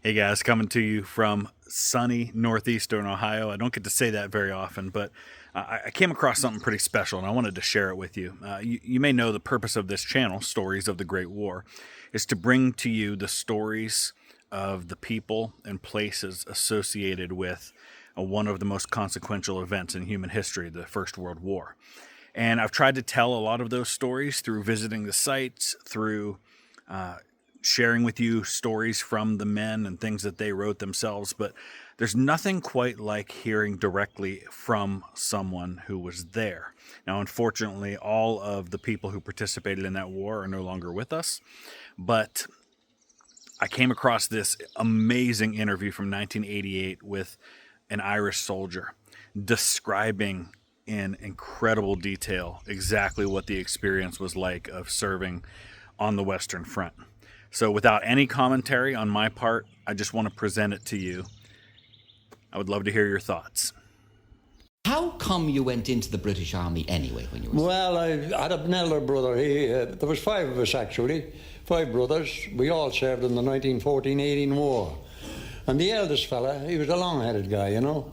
Hey guys, coming to you from sunny northeastern Ohio. I don't get to say that very often, but I came across something pretty special and I wanted to share it with you. You may know the purpose of this channel, Stories of the Great War, is to bring to you the stories of the people and places associated with one of the most consequential events in human history, the First World War. And I've tried to tell a lot of those stories through visiting the sites, through sharing with you stories from the men and things that they wrote themselves, but there's nothing quite like hearing directly from someone who was there. Now, unfortunately, all of the people who participated in that war are no longer with us, but I came across this amazing interview from 1988 with an Irish soldier describing in incredible detail exactly what the experience was like of serving on the Western Front. So without any commentary on my part, I just want to present it to you. I would love to hear your thoughts. How come you went into the British Army anyway when you were... Well, I had an elder brother. There was five of us, actually. Five brothers. We all served in the 1914-18 war. And the eldest fella, he was a long-headed guy, you know.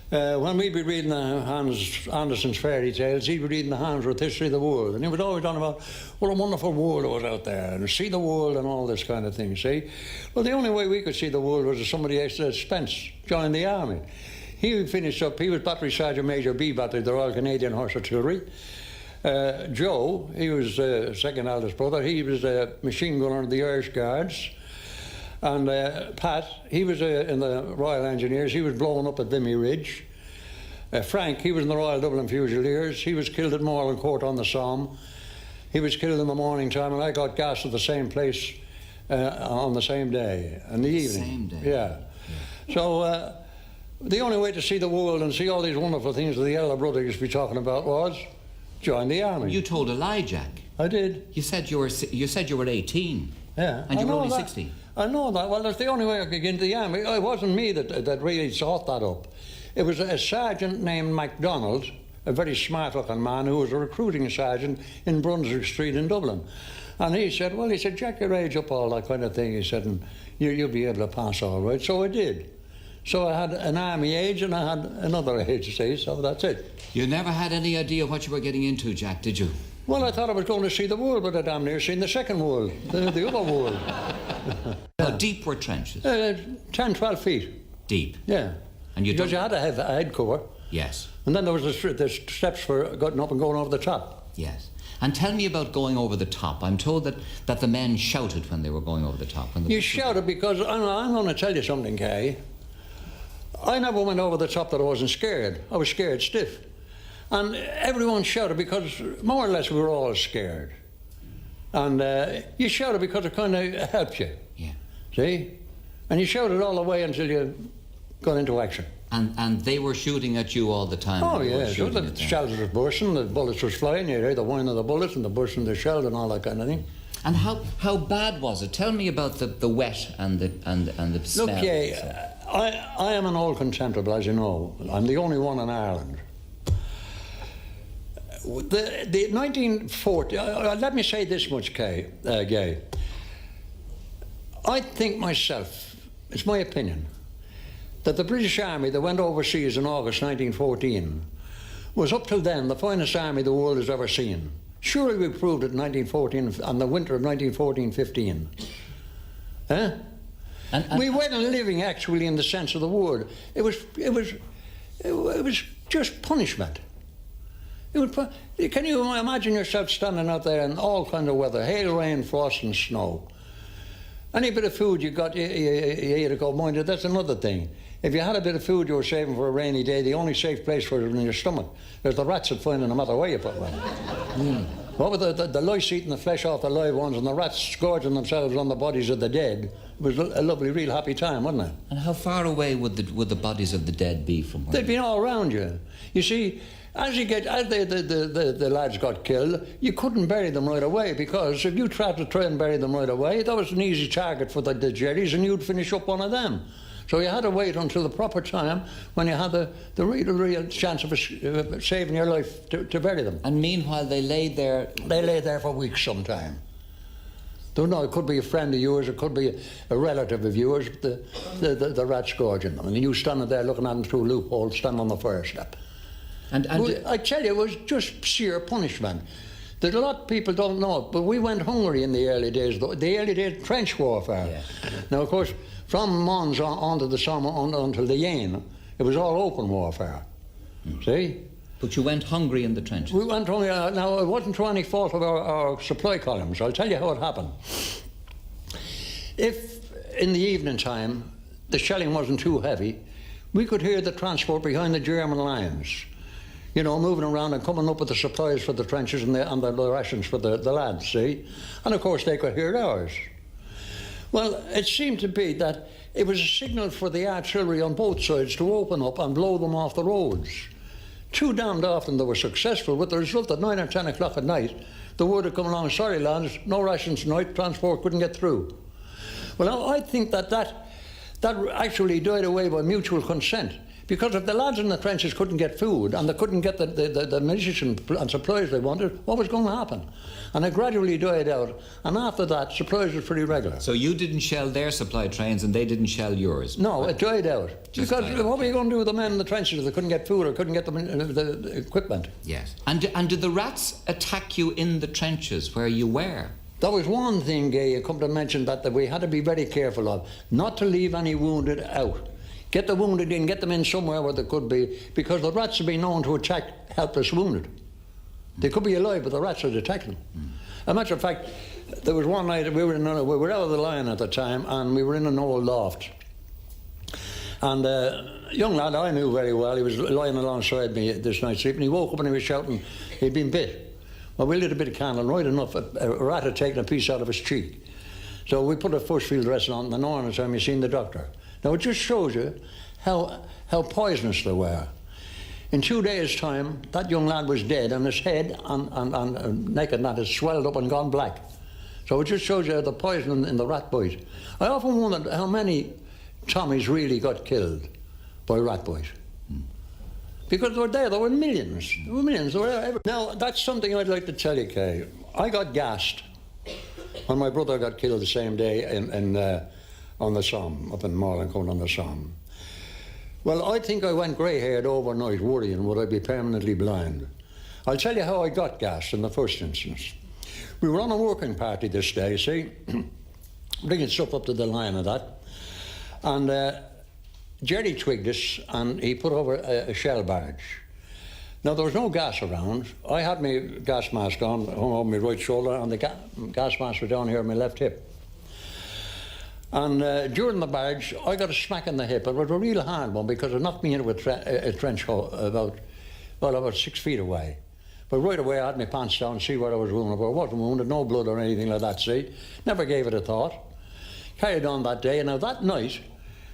When we'd be reading Hans Andersen's fairy tales, he'd be reading the Hans-Worth History of the World. And he was always on about what a wonderful world was out there, and see the world and all this kind of thing, see? Well, the only way we could see the world was if somebody else, Spence, joined the army. He finished up, he was Battery Sergeant Major B Battery, the Royal Canadian Horse Artillery. Joe, he was second eldest brother, he was a machine gunner in the Irish Guards. And Pat, he was in the Royal Engineers. He was blown up at Vimy Ridge. Frank, he was in the Royal Dublin Fusiliers. He was killed at Moreland Court on the Somme. He was killed in the morning time, and I got gassed at the same place on the same day, in the evening. Same day? Yeah. So the only way to see the world and see all these wonderful things that the elder brother used to be talking about was join the army. You told a lie, Jack. I did. You said you were 18. Yeah. And you were only that. 16. I know that. Well, that's the only way I could get into the army. It wasn't me that really thought that up. It was a sergeant named MacDonald, a very smart-looking man who was a recruiting sergeant in Brunswick Street in Dublin. And he said, Jack, your age up, all that kind of thing. He said, and you'll be able to pass all right. So I did. So I had an army age and I had another age, see, so that's it. You never had any idea what you were getting into, Jack, did you? Well, I thought I was going to see the world, but I damn near seen the second world, the other world. How deep were trenches? 10, 12 feet. Deep? Yeah. And because you had to have a head cover. Yes. And then there was the steps for getting up and going over the top. Yes. And tell me about going over the top. I'm told that the men shouted when they were going over the top. You shouted because, I'm going to tell you something, Kay. I never went over the top that I wasn't scared. I was scared stiff. And everyone shouted because more or less we were all scared. And you shouted because it kind of helped you. Yeah. See? And you shouted all the way until you got into action. And they were shooting at you all the time? Oh, yeah. So the shells were bursting, the bullets were flying, you hear the whine of the bullets and the bursting of the shell and all that kind of thing. And how bad was it? Tell me about the wet and the smell. Look, yeah, I am an old contemptible, as you know. I'm the only one in Ireland. The 1940, let me say this much, Gay. I think myself, it's my opinion, that the British Army that went overseas in August 1914 was up till then the finest army the world has ever seen. Surely we proved it in 1914 and the winter of 1914-15. Huh? We weren't living actually in the sense of the word. It was just punishment. Can you imagine yourself standing out there in all kind of weather, hail, rain, frost and snow? Any bit of food you got, you ate it, mind you, that's another thing. If you had a bit of food you were saving for a rainy day, the only safe place for it was in your stomach. There's the rats that find it no matter where you put one. What with the lice eating the flesh off the live ones and the rats scourging themselves on the bodies of the dead, it was a lovely, real happy time, wasn't it? And how far away would the bodies of the dead be from where? They'd be all around you. You see, as the lads got killed, you couldn't bury them right away because if you tried to try and bury them right away, that was an easy target for the jerrys and you'd finish up one of them. So you had to wait until the proper time when you had the real chance of saving your life to bury them. And meanwhile, they lay there... They lay there for weeks sometime. Don't know, it could be a friend of yours, it could be a relative of yours, the rats gorging them. And you standing there looking at them through a loophole, standing on the fire step. I tell you, it was just sheer punishment. There's a lot of people don't know it, but we went hungry in the early days, the early days trench warfare. Yeah. Now, of course, from Mons on to the Somme until the Yane, it was all open warfare. See? But you went hungry in the trenches. We went hungry. Now, it wasn't through any fault of our supply columns. I'll tell you how it happened. If, in the evening time, the shelling wasn't too heavy, we could hear the transport behind the German lines, you know, moving around and coming up with the supplies for the trenches and the rations for the lads, see? And, of course, they could hear ours. Well, it seemed to be that it was a signal for the artillery on both sides to open up and blow them off the roads. Too damned often they were successful, with the result at 9 or 10 o'clock at night, the word had come along, sorry lads, no rations tonight, transport couldn't get through. Well, I think that actually died away by mutual consent, because if the lads in the trenches couldn't get food and they couldn't get the munition and supplies they wanted, what was going to happen? And it gradually died out, and after that, supplies was pretty regular. So you didn't shell their supply trains and they didn't shell yours? No, it died out. Because what were you going to do with the men in the trenches if they couldn't get food or couldn't get the equipment? Yes. And did the rats attack you in the trenches where you were? That was one thing, Gay, you come to mention that we had to be very careful of, not to leave any wounded out. Get the wounded in, get them in somewhere where they could be, because the rats have been known to attack helpless wounded. They could be alive, but the rats would attack them. As a matter of fact, there was one night, we were out of the line at the time, and we were in an old loft. And a young lad I knew very well, he was lying alongside me this night sleeping. He woke up and he was shouting he'd been bit. Well, we lit a bit of candle, and right enough, a rat had taken a piece out of his cheek. So we put a force field dressing on, and the morning time you seen the doctor. Now it just shows you how poisonous they were. In 2 days' time, that young lad was dead, and his head and neck and that had swelled up and gone black. So it just shows you the poison in the rat bite. I often wondered how many Tommies really got killed by rat bite. Because they were millions. There were millions. Now, that's something I'd like to tell you, Kay. I got gassed when my brother got killed the same day on the Somme, up in Marlincourt on the Somme. Well, I think I went grey-haired overnight worrying would I be permanently blind. I'll tell you how I got gassed in the first instance. We were on a working party this day, see, bringing stuff up to the line and that. And Jerry twigged us and he put over a shell barge. Now, there was no gas around. I had my gas mask on, hung over my right shoulder, and the gas mask was down here on my left hip. And during the barge, I got a smack in the hip. It was a real hard one because it knocked me into a trench hole about 6 feet away. But right away, I had my pants down to see where I was wounded. But I wasn't wounded, no blood or anything like that, see. Never gave it a thought. Carried on that day. And now that night,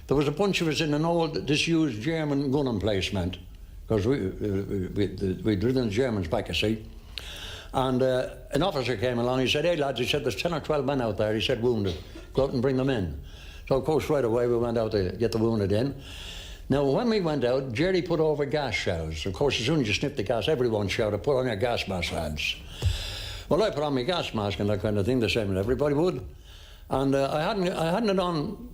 there was a bunch of us in an old, disused German gun emplacement. Because we'd driven the Germans back, you see. And an officer came along, he said, hey lads, he said, there's 10 or 12 men out there, he said, wounded. Go out and bring them in. So of course right away we went out to get the wounded in. Now when we went out, Jerry put over gas shells. Of course as soon as you sniffed the gas, everyone shouted, put on your gas mask, lads. Well, I put on my gas mask and that kind of thing, the same as everybody would. And I hadn't it on,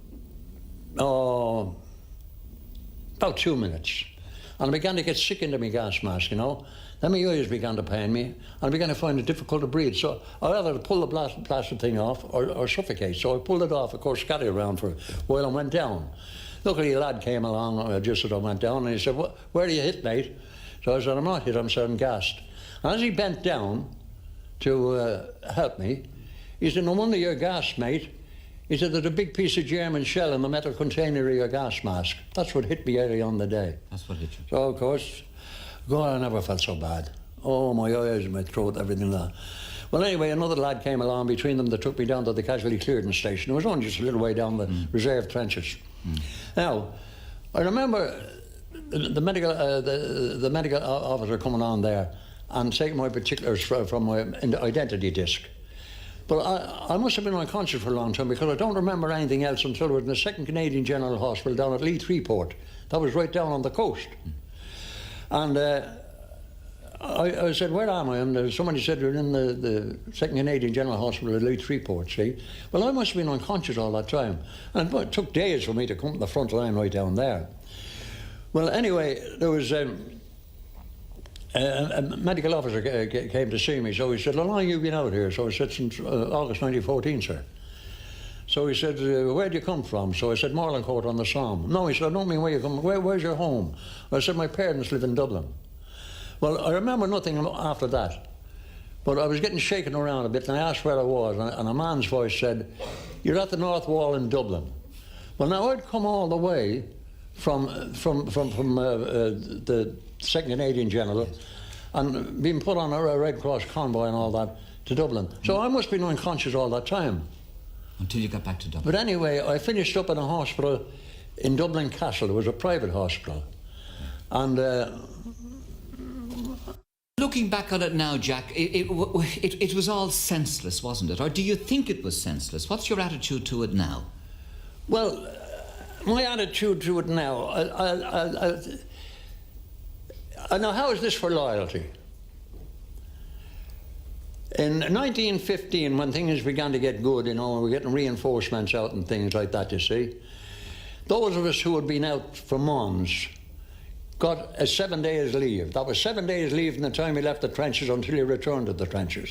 about 2 minutes. And I began to get sick into my gas mask, you know. Then my ears began to pain me, and I began to find it difficult to breathe. So I either pull the plastic thing off or suffocate. So I pulled it off, of course, scattered around for a while and went down. Luckily, a lad came along just as I went down, and he said, where are you hit, mate? So I said, I'm not hit, I'm certain gassed. And as he bent down to help me, he said, no wonder you're gassed, mate. He said, there's a big piece of German shell in the metal container of your gas mask. That's what hit me early on the day. That's what hit you. So, of course, God, I never felt so bad. Oh, my eyes, my throat, everything like that. Well, anyway, another lad came along between them that took me down to the casualty clearance station. It was only just a little way down the reserve trenches. Now, I remember the medical officer coming on there and taking my particulars from my identity disc. But I must have been unconscious for a long time because I don't remember anything else until I was in the 2nd Canadian General Hospital down at Leith Freeport. That was right down on the coast. And I said, where am I? And somebody said, you're in the 2nd Canadian General Hospital at Leith Freeport, see? Well, I must have been unconscious all that time. And it took days for me to come to the front line right down there. Well, anyway, there was a medical officer came to see me, so he said, how long have you been out here? So I said, since August 1914, sir. So he said, where do you come from? So I said, Marlincourt on the Somme. No, he said, I don't mean where you come, where's your home? I said, my parents live in Dublin. Well, I remember nothing after that, but I was getting shaken around a bit, and I asked where I was, and a man's voice said, you're at the North Wall in Dublin. Well, now, I'd come all the way from the 2nd Canadian General and been put on a Red Cross convoy and all that to Dublin. So I must have been unconscious all that time. Until you got back to Dublin. But anyway, I finished up in a hospital in Dublin Castle. It was a private hospital. And looking back on it now, Jack, it was all senseless, wasn't it? Or do you think it was senseless? What's your attitude to it now? Well, my attitude to it now, now how is this for loyalty? In 1915, when things began to get good, you know, we were getting reinforcements out and things like that, you see, those of us who had been out for months got a 7 days leave. That was 7 days leave from the time we left the trenches until you returned to the trenches.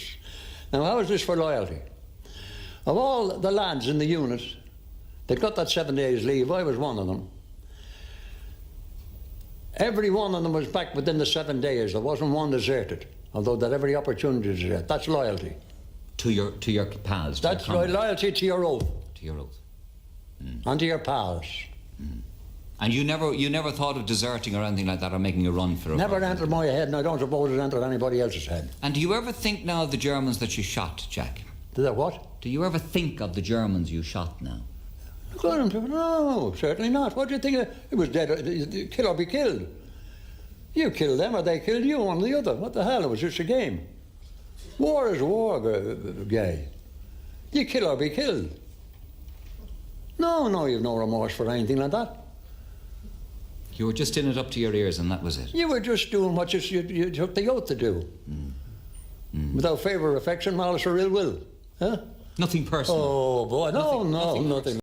Now, how is this for loyalty? Of all the lads in the unit that got that 7 days leave, I was one of them. Every one of them was back within the 7 days. There wasn't one deserted, although they had every opportunity to desert. That's loyalty. To your pals. That's loyalty to your oath. To your oath. And to your pals. And you never thought of deserting or anything like that, or making a run for it? Never entered my head, and I don't suppose it entered anybody else's head. And do you ever think now of the Germans that you shot, Jack? Did that what? Do you ever think of the Germans you shot now? No, certainly not. What do you think? It was dead. Kill or be killed. You killed them or they killed you, one or the other. What the hell? It was just a game. War is war, Gay. You kill or be killed. No, you've no remorse for anything like that. You were just in it up to your ears and that was it? You were just doing what you took the oath to do. Without favour, affection, malice or ill will. Huh? Nothing personal? Oh, boy, no, nothing.